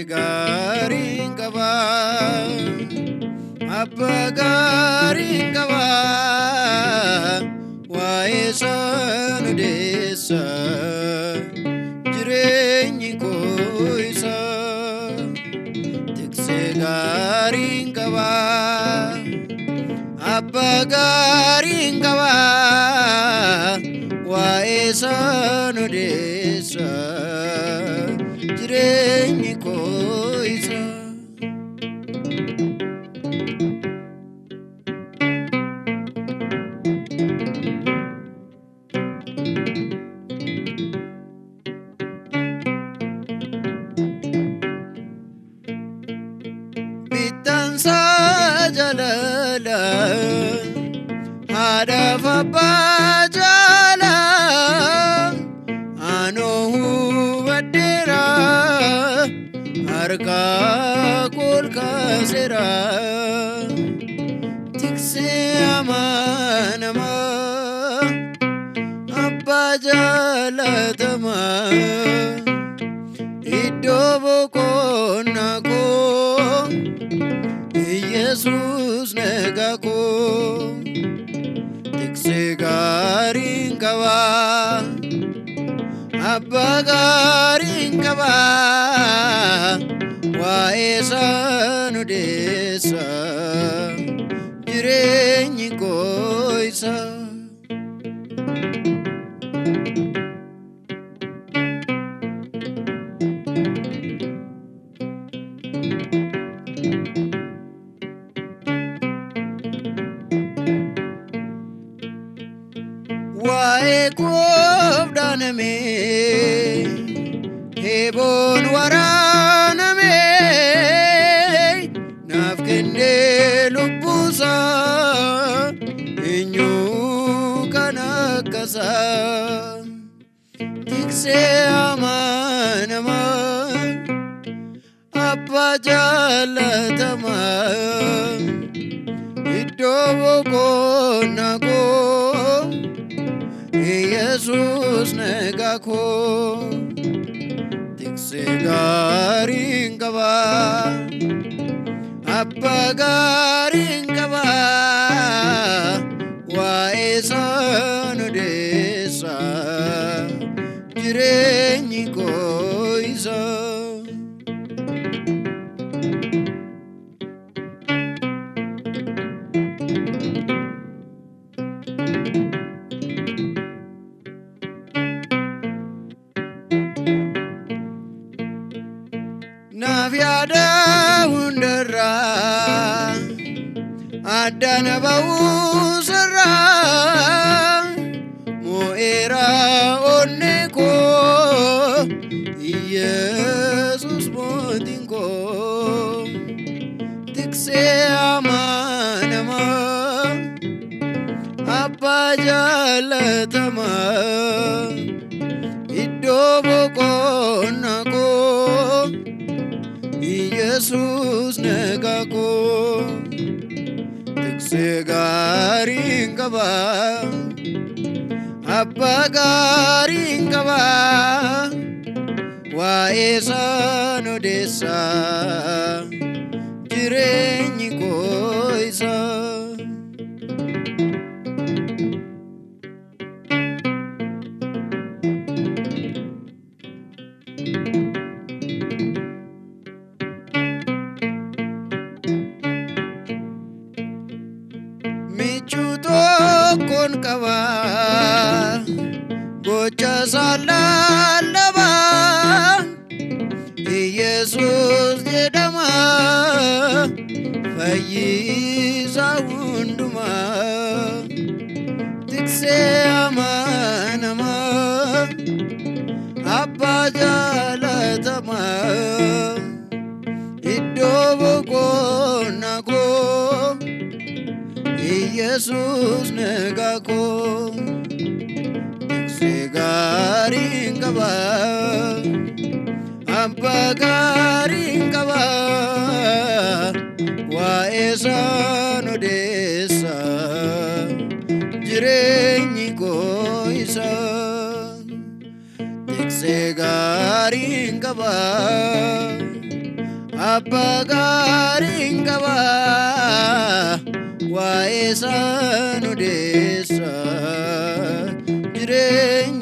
Garing kaba, abba garing kaba, waa'ee sana deessa jireenyi koo isa. Tiksee garing kaba, abba garing kaba, waa'ee sana deessa jireenyi koo isa. Bitansa jalala haadhaaf abbaa jala anoo hubadheera harka kol kaaseera. Tiksee amanamaa abbaa jaalatamaa iddoo boqonnaa koo Yesus nagaa koo. Tiksee gaariin qabaa abbaa gaariin qabaa waa'ee sana deessa jireenyi koo isa. Waa'ee koof dhaaname heeboon waraaname naaf kennee lubbuusaa eenyu kan akkasaa. Tiksee amanamaa abbaa jaalatamaa iddoo boqonnaa koo Yesus nagaa koo. Tiksee gaariin qabaa abbaa gaariin qabaa waa'ee sana deessa jireenyi koo isa. Naaf yaada hundarraa addaan ba'uu sarraa moo'eera onnee koo Yesus mootiin koo. Tiksee amanamaa abbaa jaalatamaa iddoo boqonnaa koo Yesus nagaa koo. Tiksee gaariin qabaa abbaa gaariin qabaa waa'ee sana deessa jireenyi koo isa. Michuu tokkoon qabaa gocha saalallabaa Yesus jedhama fayyisaa hundumaa. Tiksee amanamaa abbaa jaalatamaa Yesus negako Segaring kaba Abba garing kaba Wa esan odessa Jireenyi ko isa Segaring kaba Abba garing kaba Wa esan odessa Jireenyi